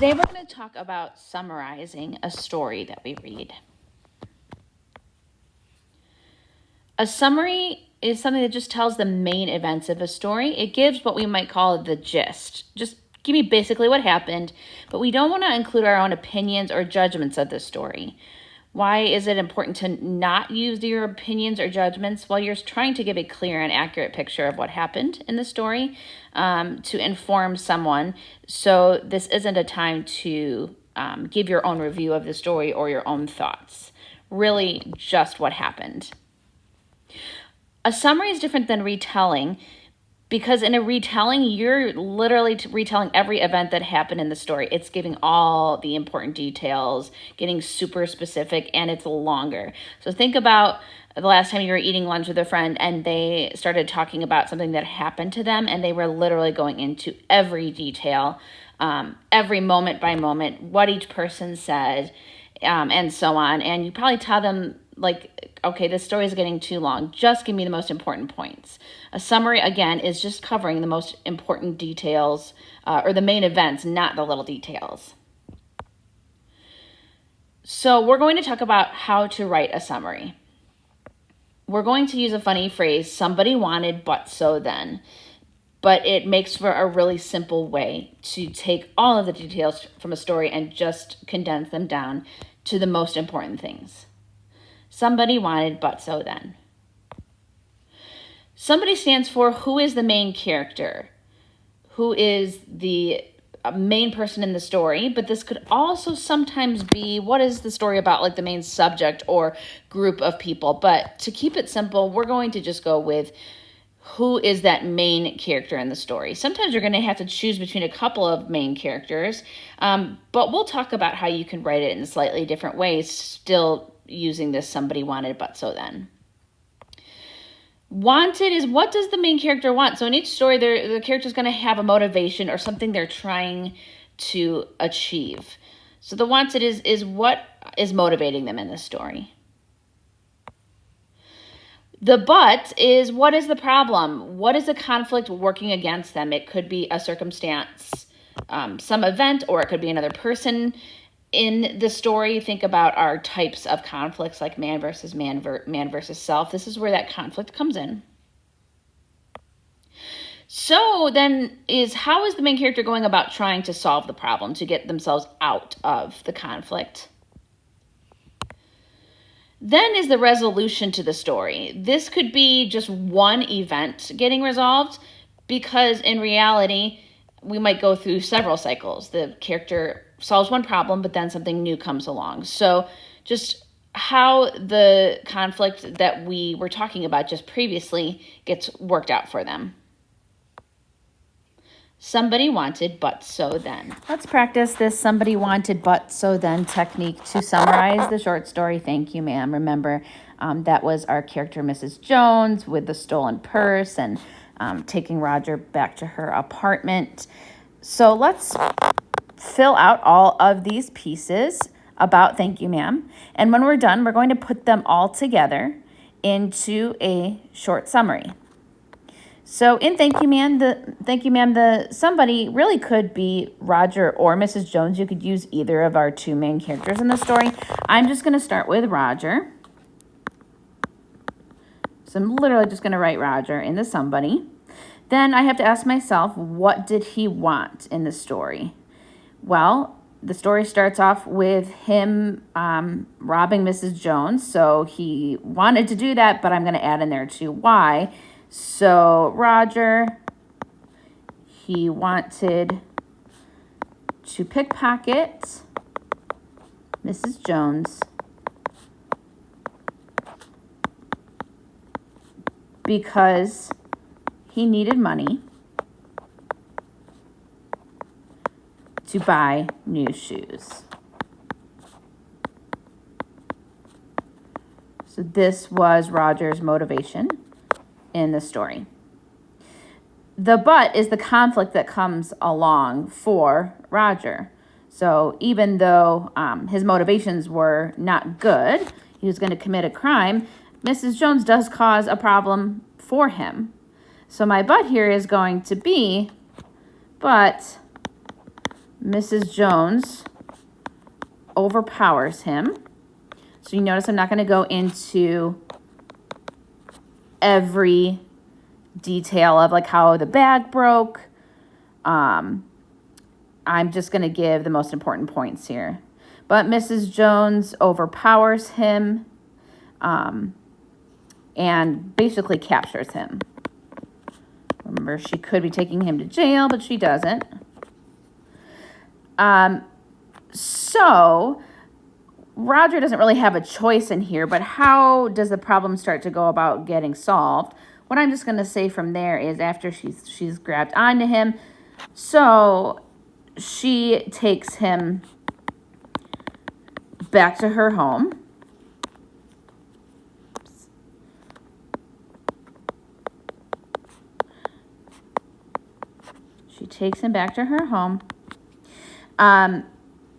Today we're going to talk about summarizing a story that we read. A summary is something that just tells the main events of a story. It gives what we might call the gist. Just give me basically what happened, but we don't want to include our own opinions or judgments of the story. Why is it important to not use your opinions or judgments? Well, you're trying to give a clear and accurate picture of what happened in the story to inform someone. So this isn't a time to give your own review of the story or your own thoughts. Really just what happened. A summary is different than retelling because in a retelling, you're literally retelling every event that happened in the story. It's giving all the important details, getting super specific, and it's longer. So think about the last time you were eating lunch with a friend and they started talking about something that happened to them, and they were literally going into every detail, every moment by moment, what each person said, and so on. And you probably tell them, like, okay, this story is getting too long. Just give me the most important points. A summary, again, is just covering the most important details or the main events, not the little details. So we're going to talk about how to write a summary. We're going to use a funny phrase, somebody wanted, but so then. But it makes for a really simple way to take all of the details from a story and just condense them down to the most important things. Somebody wanted, but so then. Somebody stands for who is the main character, who is the main person in the story, but this could also sometimes be what is the story about, like the main subject or group of people. But to keep it simple, we're going to just go with who is that main character in the story. Sometimes you're going to have to choose between a couple of main characters, but we'll talk about how you can write it in slightly different ways, still using this somebody wanted, but so then. Wanted is what does the main character want? So in each story, the character is going to have a motivation or something they're trying to achieve. So the wanted is what is motivating them in the story. The but is what is the problem? What is the conflict working against them? It could be a circumstance, some event, or it could be another person in the story. Think about our types of conflicts like man versus man versus self. This is where that conflict comes in. So then how is the main character going about trying to solve the problem, to get themselves out of the conflict? Then is the resolution to the story. This could be just one event getting resolved because in reality, we might go through several cycles. The character solves one problem, but then something new comes along. So just how the conflict that we were talking about just previously gets worked out for them. Somebody wanted, but so then. Let's practice this somebody wanted, but so then technique to summarize the short story. Thank you, ma'am. Remember, that was our character, Mrs. Jones, with the stolen purse and taking Roger back to her apartment. So let's fill out all of these pieces about thank you, ma'am. And when we're done, we're going to put them all together into a short summary. So in thank you, ma'am, the somebody really could be Roger or Mrs. Jones. You could use either of our two main characters in the story. I'm just going to start with Roger. So I'm literally just going to write Roger in the somebody. Then I have to ask myself, what did he want in the story? Well, the story starts off with him robbing Mrs. Jones. So he wanted to do that, but I'm going to add in there too why. So Roger, he wanted to pickpocket Mrs. Jones because he needed money to buy new shoes. So this was Roger's motivation in the story. The but is the conflict that comes along for Roger. So even though his motivations were not good, he was going to commit a crime, Mrs. Jones does cause a problem for him. So my but here is going to be, but Mrs. Jones overpowers him. So you notice I'm not going to go into every detail of like how the bag broke. I'm just going to give the most important points here. But Mrs. Jones overpowers him and basically captures him. Remember, she could be taking him to jail, but she doesn't. So Roger doesn't really have a choice in here, but how does the problem start to go about getting solved? What I'm just going to say from there is after she's grabbed onto him, so she takes him back to her home. She takes him back to her home.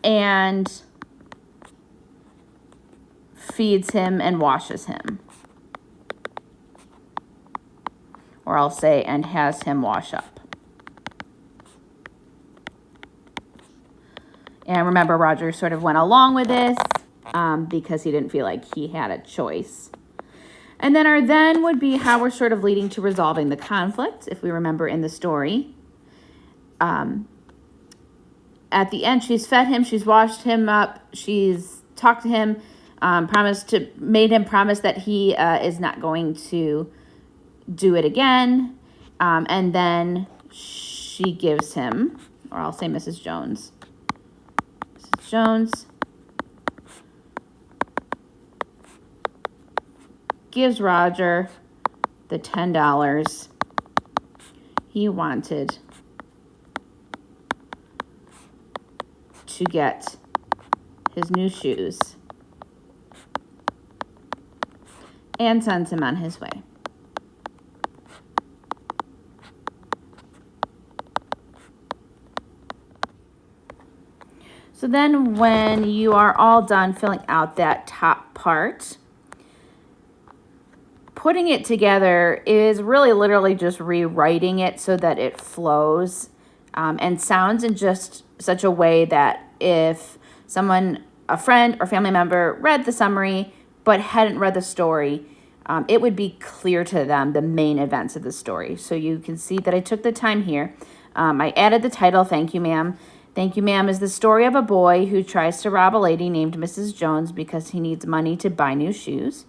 And feeds him and washes him. Or I'll say, and has him wash up. And remember, Roger sort of went along with this because he didn't feel like he had a choice. And then our then would be how we're sort of leading to resolving the conflict, if we remember in the story. At the end, she's fed him, she's washed him up, she's talked to him, made him promise that he is not going to do it again. And then she gives him, or I'll say Mrs. Jones. Mrs. Jones gives Roger the $10 he wanted to get his new shoes and sends him on his way. So then when you are all done filling out that top part, putting it together is really literally just rewriting it so that it flows and sounds in just such a way that if someone, a friend or family member, read the summary but hadn't read the story, it would be clear to them the main events of the story. So you can see that I took the time here. I added the title, Thank You, Ma'am. Thank You, Ma'am is the story of a boy who tries to rob a lady named Mrs. Jones because he needs money to buy new shoes.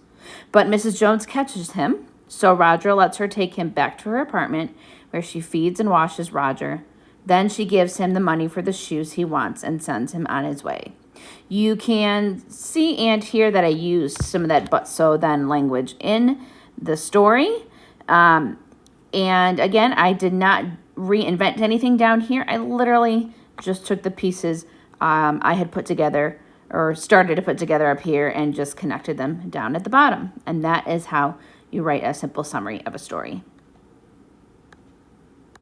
But Mrs. Jones catches him, so Roger lets her take him back to her apartment where she feeds and washes Roger. Then she gives him the money for the shoes he wants and sends him on his way. You can see and hear that I used some of that but so then language in the story. And again, I did not reinvent anything down here. I literally just took the pieces I had put together or started to put together up here and just connected them down at the bottom. And that is how you write a simple summary of a story.